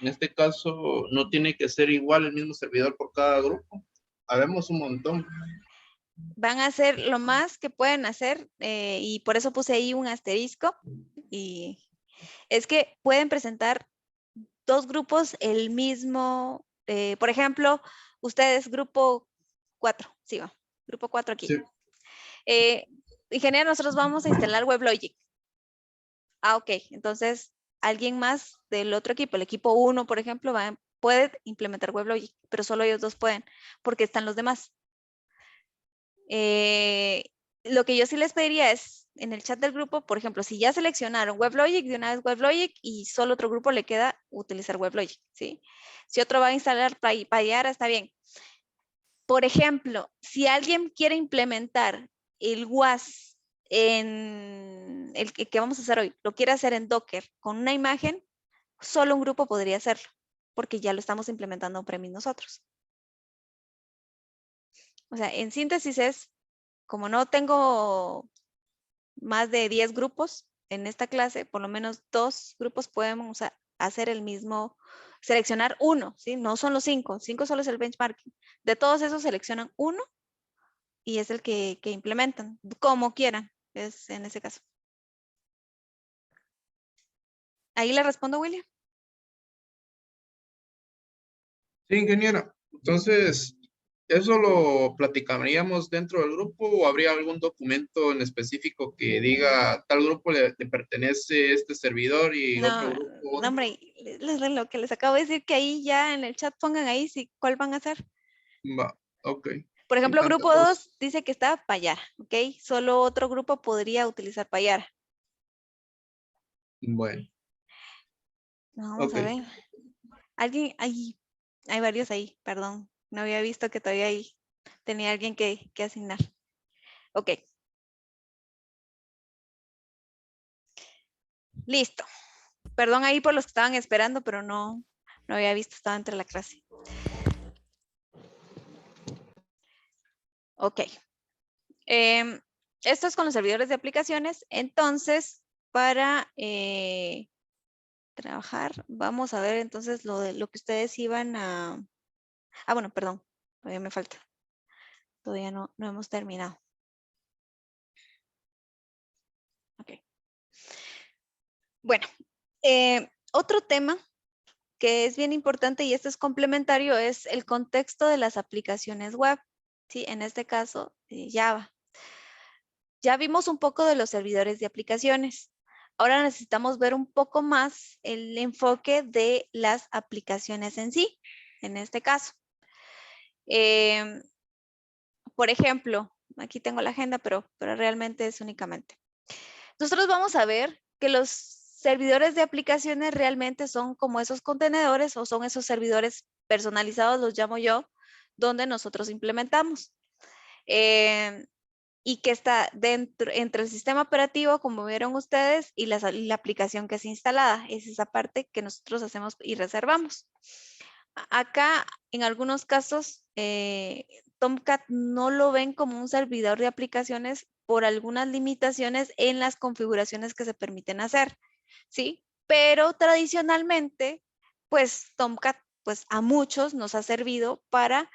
En este caso, no tiene que ser igual el mismo servidor por cada grupo. Habemos un montón. Van a hacer lo más que pueden hacer y por eso puse ahí un asterisco y es que pueden presentar dos grupos el mismo, por ejemplo, ustedes grupo 4, sí va, grupo 4 aquí. Sí. Ingeniero, nosotros vamos a instalar WebLogic. Ah, ok, entonces alguien más del otro equipo, el equipo 1, por ejemplo, puede implementar WebLogic, pero solo ellos dos pueden, porque están los demás. Lo que yo sí les pediría es, en el chat del grupo, por ejemplo, si ya seleccionaron WebLogic, de una vez WebLogic y solo otro grupo le queda utilizar WebLogic, ¿sí? Si otro va a instalar Payara, está bien. Por ejemplo, si alguien quiere implementar el WAS en el que vamos a hacer hoy, lo quiere hacer en Docker con una imagen, solo un grupo podría hacerlo, porque ya lo estamos implementando on-premise nosotros. O sea, en síntesis es, como no tengo más de 10 grupos en esta clase, por lo menos 2 grupos podemos hacer el mismo, seleccionar uno, ¿sí? No son los 5, 5 solo es el benchmarking. De todos esos seleccionan uno y es el que implementan, como quieran, es en ese caso. Ahí le respondo, William. Sí, ingeniera. Entonces, ¿eso lo platicaríamos dentro del grupo o habría algún documento en específico que diga tal grupo le pertenece este servidor y otro No, grupo no, otro? hombre, lo que les acabo de decir, que ahí ya en el chat pongan ahí cuál van a hacer. Va, ok. Por Sin ejemplo, tanta grupo cosa. 2 dice que está Payara, ¿ok? Solo otro grupo podría utilizar Payara. Bueno, Vamos ok. a ver. Alguien, hay varios ahí, perdón. No había visto que todavía ahí tenía alguien que asignar. Ok. Listo. Perdón ahí por los que estaban esperando, pero no había visto, estaba entre la clase. Ok. Esto es con los servidores de aplicaciones. Entonces, para trabajar, vamos a ver entonces lo que ustedes iban a... Ah, bueno, perdón. Todavía me falta. Todavía no hemos terminado. Ok. Bueno, otro tema que es bien importante y este es complementario es el contexto de las aplicaciones web. Sí, en este caso, Java. Ya vimos un poco de los servidores de aplicaciones. Ahora necesitamos ver un poco más el enfoque de las aplicaciones en sí, en este caso. Por ejemplo, aquí tengo la agenda, pero realmente es únicamente. Nosotros vamos a ver que los servidores de aplicaciones realmente son como esos contenedores o son esos servidores personalizados, los llamo yo, donde nosotros implementamos. Y que está dentro, entre el sistema operativo, como vieron ustedes, y la aplicación que es instalada. Es esa parte que nosotros hacemos y reservamos. Acá, en algunos casos, Tomcat no lo ven como un servidor de aplicaciones por algunas limitaciones en las configuraciones que se permiten hacer, ¿sí? Pero tradicionalmente, pues Tomcat, pues a muchos nos ha servido para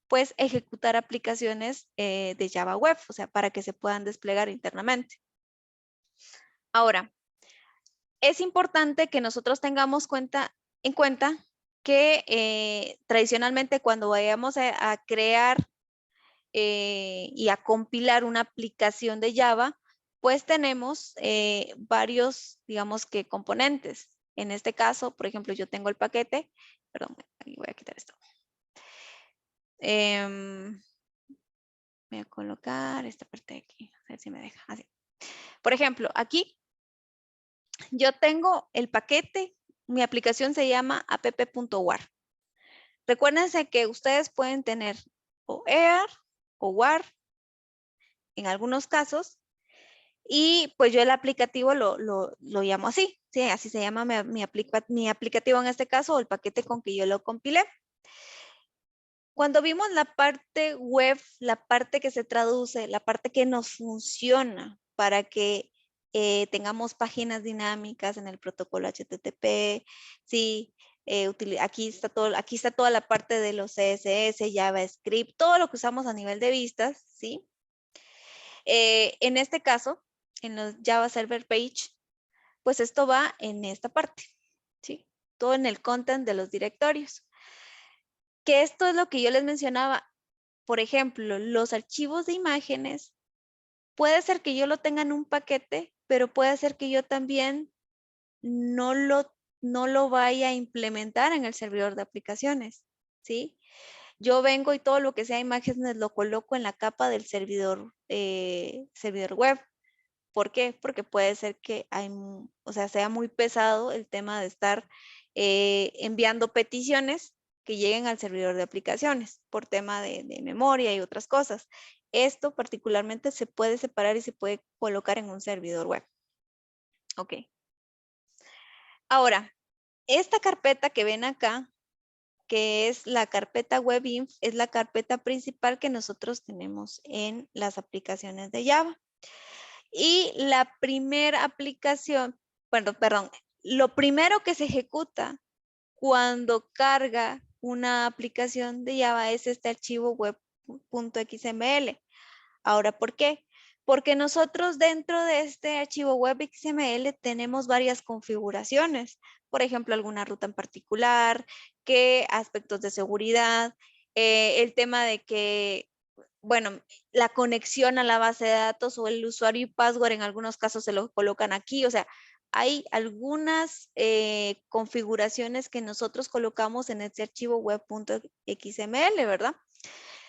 pues ejecutar aplicaciones de Java Web, o sea, para que se puedan desplegar internamente. Ahora, es importante que nosotros tengamos en cuenta que tradicionalmente cuando vayamos a crear y a compilar una aplicación de Java, pues tenemos varios, digamos que componentes. En este caso, por ejemplo, yo tengo el paquete, perdón, aquí voy a quitar esto. Voy a colocar esta parte de aquí, a ver si me deja, así. Por ejemplo, aquí yo tengo el paquete, mi aplicación se llama app.war. Recuérdense que ustedes pueden tener o EAR o WAR en algunos casos y pues yo el aplicativo lo llamo así, ¿sí? Así se llama mi aplicativo en este caso o el paquete con que yo lo compilé. Cuando vimos la parte web, la parte que se traduce, la parte que nos funciona para que tengamos páginas dinámicas en el protocolo HTTP, sí, aquí está toda la parte de los CSS, JavaScript, todo lo que usamos a nivel de vistas, ¿sí? En este caso, en los Java Server Page, pues esto va en esta parte, ¿sí? todo en el content de los directorios. Que esto es lo que yo les mencionaba. Por ejemplo, los archivos de imágenes, puede ser que yo lo tenga en un paquete, pero puede ser que yo también no lo vaya a implementar en el servidor de aplicaciones, ¿sí? Yo vengo y todo lo que sea imágenes lo coloco en la capa del servidor web. ¿Por qué? Porque puede ser que sea muy pesado el tema de estar enviando peticiones que lleguen al servidor de aplicaciones por tema de memoria y otras cosas. Esto particularmente se puede separar y se puede colocar en un servidor web. Ok. Ahora, esta carpeta que ven acá, que es la carpeta WebInf, es la carpeta principal que nosotros tenemos en las aplicaciones de Java. Y la primera aplicación, perdón, lo primero que se ejecuta cuando carga una aplicación de Java es este archivo web.xml. Ahora, ¿por qué? Porque nosotros dentro de este archivo web.xml tenemos varias configuraciones. Por ejemplo, alguna ruta en particular, qué aspectos de seguridad, el tema de que, bueno, la conexión a la base de datos o el usuario y password en algunos casos se lo colocan aquí. O sea, hay algunas configuraciones que nosotros colocamos en este archivo web.xml, ¿verdad?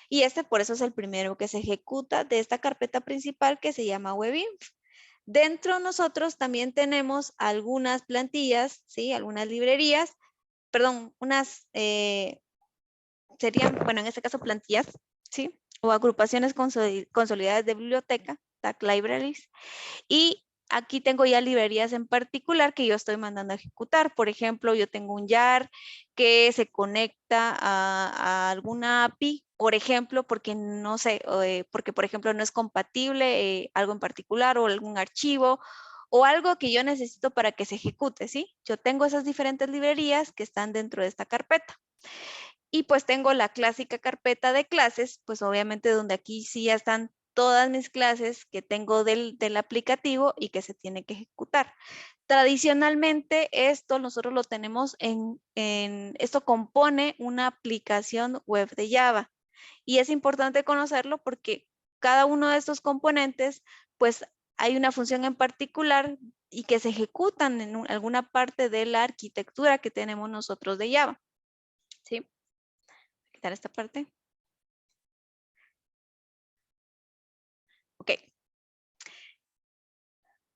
Y por eso es el primero que se ejecuta de esta carpeta principal que se llama WebInf. Dentro nosotros también tenemos algunas plantillas, ¿sí? Algunas librerías, perdón, serían, bueno, en este caso plantillas, ¿sí? O agrupaciones consolidadas de biblioteca, tag libraries. Y aquí tengo ya librerías en particular que yo estoy mandando a ejecutar. Por ejemplo, yo tengo un jar que se conecta a alguna API, por ejemplo, porque no sé, porque por ejemplo no es compatible algo en particular o algún archivo o algo que yo necesito para que se ejecute, ¿sí? Yo tengo esas diferentes librerías que están dentro de esta carpeta. Y pues tengo la clásica carpeta de clases, pues obviamente donde aquí sí ya están todas mis clases que tengo del aplicativo y que se tiene que ejecutar. Tradicionalmente esto nosotros lo tenemos esto compone una aplicación web de Java y es importante conocerlo porque cada uno de estos componentes pues hay una función en particular y que se ejecutan en alguna parte de la arquitectura que tenemos nosotros de Java. ¿Sí? Quitar esta parte. Ok.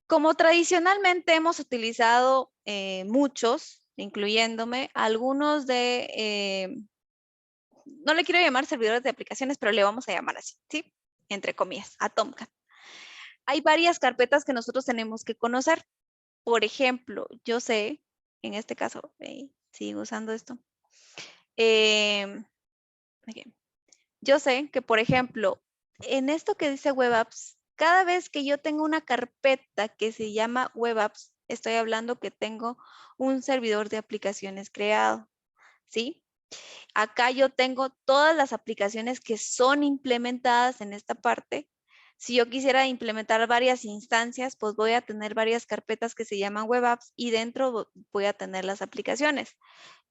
Como tradicionalmente hemos utilizado muchos, incluyéndome, algunos no le quiero llamar servidores de aplicaciones, pero le vamos a llamar así, ¿sí? Entre comillas, a Tomcat. Hay varias carpetas que nosotros tenemos que conocer. Por ejemplo, yo sé, en este caso, sigo usando esto. Yo sé que, por ejemplo, en esto que dice Web Apps, cada vez que yo tengo una carpeta que se llama Web Apps, estoy hablando que tengo un servidor de aplicaciones creado, ¿sí? Acá yo tengo todas las aplicaciones que son implementadas en esta parte. Si yo quisiera implementar varias instancias, pues voy a tener varias carpetas que se llaman Web Apps y dentro voy a tener las aplicaciones.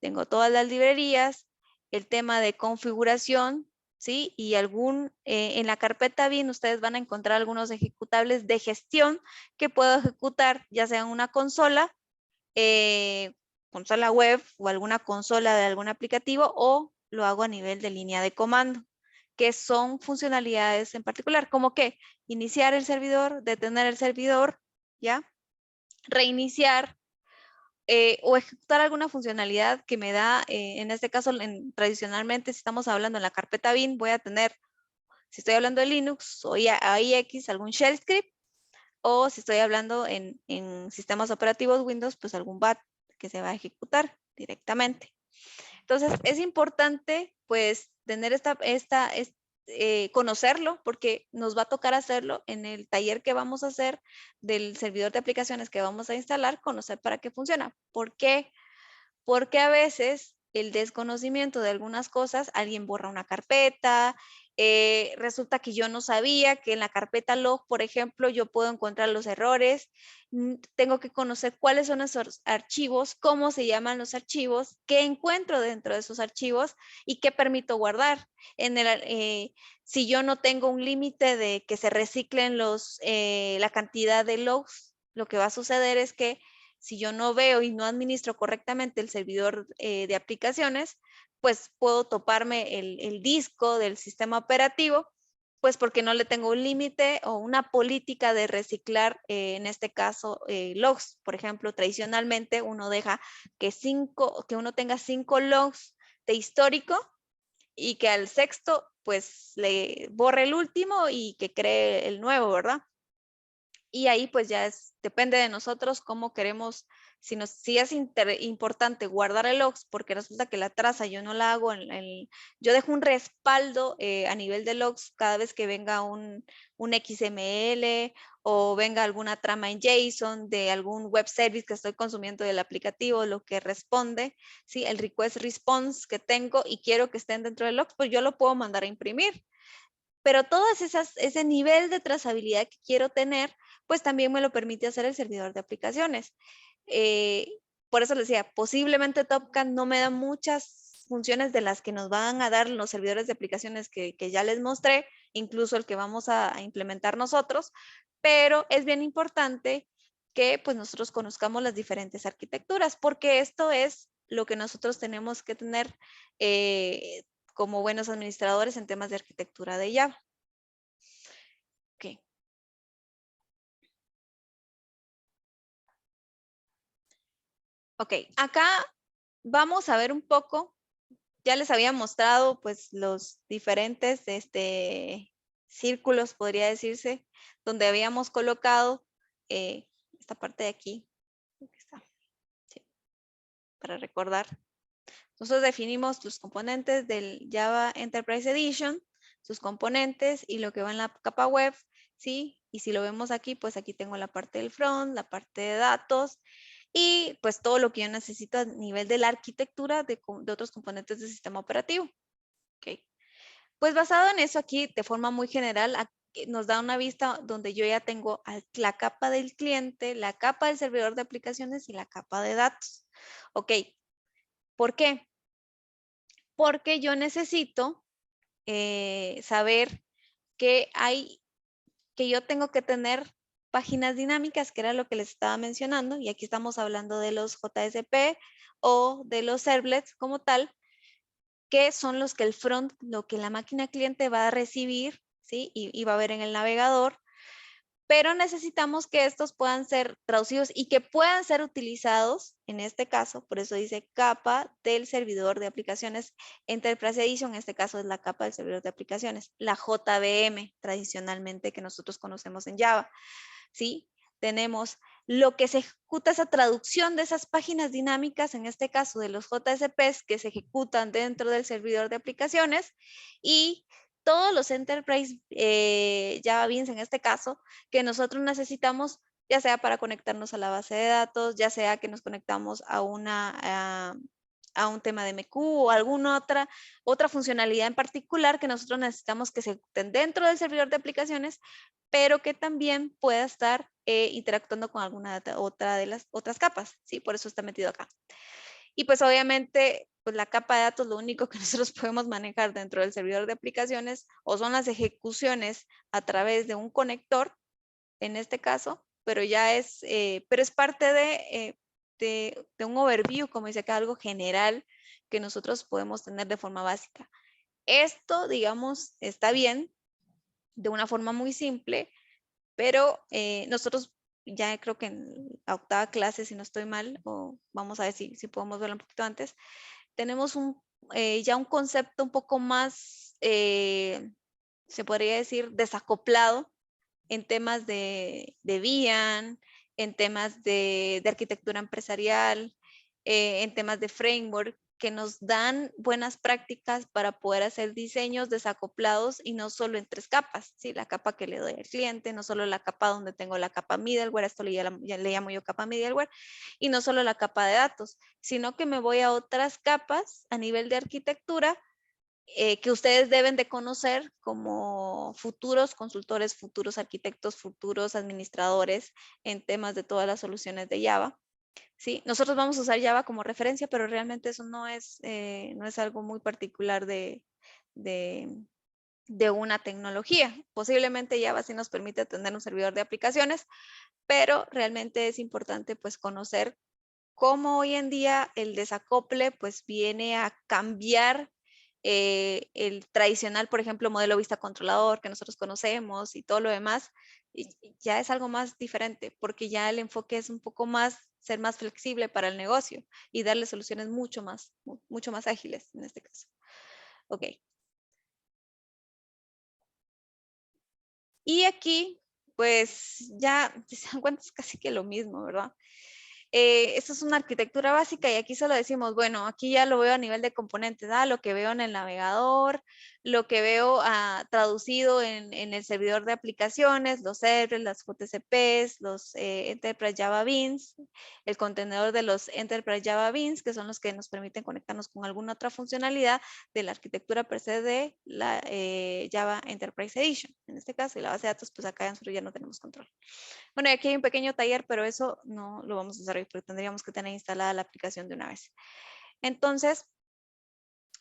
Tengo todas las librerías, el tema de configuración, ¿sí? Y en la carpeta bin ustedes van a encontrar algunos ejecutables de gestión que puedo ejecutar ya sea en una consola, consola web o alguna consola de algún aplicativo o lo hago a nivel de línea de comando, que son funcionalidades en particular, como que iniciar el servidor, detener el servidor, ¿ya? Reiniciar o ejecutar alguna funcionalidad que me da, en este caso, tradicionalmente, si estamos hablando en la carpeta bin, voy a tener, si estoy hablando de Linux o AIX, algún shell script, o si estoy hablando en sistemas operativos Windows, pues algún BAT que se va a ejecutar directamente. Entonces, es importante, pues, tener conocerlo, porque nos va a tocar hacerlo en el taller que vamos a hacer del servidor de aplicaciones que vamos a instalar, conocer para qué funciona. ¿Por qué? Porque a veces el desconocimiento de algunas cosas, alguien borra una carpeta, resulta que yo no sabía que en la carpeta log, por ejemplo, yo puedo encontrar los errores, tengo que conocer cuáles son esos archivos, cómo se llaman los archivos, qué encuentro dentro de esos archivos y qué permito guardar. Si yo no tengo un límite de que se reciclen la cantidad de logs, lo que va a suceder es que si yo no veo y no administro correctamente el servidor de aplicaciones, pues puedo toparme el disco del sistema operativo, pues porque no le tengo un límite o una política de reciclar, en este caso, logs. Por ejemplo, tradicionalmente uno deja que uno tenga 5 logs de histórico y que al sexto, pues le borre el último y que cree el nuevo, ¿verdad? Y ahí pues ya depende de nosotros cómo queremos, si es importante guardar el logs, porque resulta que la traza yo no la hago, yo dejo un respaldo a nivel de logs cada vez que venga un XML o venga alguna trama en JSON de algún web service que estoy consumiendo del aplicativo, lo que responde, ¿sí? El request response que tengo y quiero que estén dentro del logs, pues yo lo puedo mandar a imprimir. Pero ese nivel de trazabilidad que quiero tener, pues también me lo permite hacer el servidor de aplicaciones. Por eso les decía, posiblemente TopCat no me da muchas funciones de las que nos van a dar los servidores de aplicaciones que ya les mostré, incluso el que vamos a implementar nosotros, pero es bien importante que pues nosotros conozcamos las diferentes arquitecturas, porque esto es lo que nosotros tenemos que tener como buenos administradores en temas de arquitectura de Java. Ok. Ok, acá vamos a ver un poco, ya les había mostrado pues los diferentes círculos, podría decirse, donde habíamos colocado esta parte de aquí, sí, para recordar. Nosotros definimos los componentes del Java Enterprise Edition, sus componentes y lo que va en la capa web, ¿sí? Y si lo vemos aquí, pues aquí tengo la parte del front, la parte de datos y pues todo lo que yo necesito a nivel de la arquitectura de otros componentes del sistema operativo. ¿Ok? Pues basado en eso aquí, de forma muy general, nos da una vista donde yo ya tengo la capa del cliente, la capa del servidor de aplicaciones y la capa de datos. ¿Ok? ¿Por qué? Porque yo necesito saber que yo tengo que tener páginas dinámicas, que era lo que les estaba mencionando, y aquí estamos hablando de los JSP o de los servlets como tal, que son los que el front, lo que la máquina cliente va a recibir, ¿sí? Y va a ver en el navegador, pero necesitamos que estos puedan ser traducidos y que puedan ser utilizados, en este caso, por eso dice capa del servidor de aplicaciones Enterprise Edition, en este caso es la capa del servidor de aplicaciones, la JVM tradicionalmente que nosotros conocemos en Java, ¿sí? Tenemos lo que se ejecuta esa traducción de esas páginas dinámicas, en este caso de los JSPs que se ejecutan dentro del servidor de aplicaciones y todos los Enterprise Java Beans en este caso, que nosotros necesitamos, ya sea para conectarnos a la base de datos, ya sea que nos conectamos a un tema de MQ o alguna otra funcionalidad en particular que nosotros necesitamos que se ejecuten dentro del servidor de aplicaciones, pero que también pueda estar interactuando con alguna otra de las otras capas, ¿sí? Por eso está metido acá. Y pues obviamente, pues la capa de datos, lo único que nosotros podemos manejar dentro del servidor de aplicaciones o son las ejecuciones a través de un conector, en este caso, pero es parte de un overview, como dice acá, algo general que nosotros podemos tener de forma básica. Esto, digamos, está bien de una forma muy simple, pero nosotros ya creo que en la octava clase, si no estoy mal, o vamos a ver si podemos verlo un poquito antes, tenemos ya un concepto un poco más, se podría decir, desacoplado en temas de BIAN, en temas de arquitectura empresarial, en temas de framework, que nos dan buenas prácticas para poder hacer diseños desacoplados y no solo en 3 capas, ¿sí? La capa que le doy al cliente, no solo la capa donde tengo la capa middleware, esto ya le llamo yo capa middleware, y no solo la capa de datos, sino que me voy a otras capas a nivel de arquitectura que ustedes deben de conocer como futuros consultores, futuros arquitectos, futuros administradores en temas de todas las soluciones de Java. ¿Sí? Nosotros vamos a usar Java como referencia, pero realmente eso no es algo muy particular de una tecnología. Posiblemente Java sí nos permite tener un servidor de aplicaciones, pero realmente es importante pues conocer cómo hoy en día el desacople pues viene a cambiar el tradicional, por ejemplo, modelo vista controlador que nosotros conocemos y todo lo demás, y ya es algo más diferente, porque ya el enfoque es un poco más, ser más flexible para el negocio y darle soluciones mucho más ágiles en este caso. Ok. Y aquí, pues ya se dan cuenta, es casi que lo mismo, ¿verdad? Esto es una arquitectura básica y aquí solo decimos, bueno, aquí ya lo veo a nivel de componentes, lo que veo en el navegador, lo que veo traducido en el servidor de aplicaciones, los servers, las JCPs, los Enterprise Java Beans, el contenedor de los Enterprise Java Beans, que son los que nos permiten conectarnos con alguna otra funcionalidad de la arquitectura per se de la Java Enterprise Edition. En este caso, y la base de datos, pues acá nosotros ya no tenemos control. Bueno, aquí hay un pequeño taller, pero eso no lo vamos a usar hoy porque tendríamos que tener instalada la aplicación de una vez. Entonces,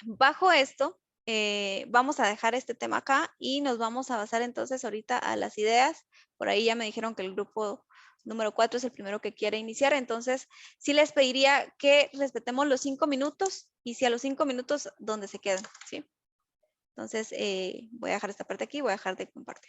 bajo esto, vamos a dejar este tema acá y nos vamos a basar entonces ahorita a las ideas. Por ahí ya me dijeron que el grupo número 4 es el primero que quiere iniciar. Entonces, sí les pediría que respetemos los 5 minutos y si a los 5 minutos, donde se quedan, ¿sí? Entonces, voy a dejar esta parte aquí, voy a dejar de compartir.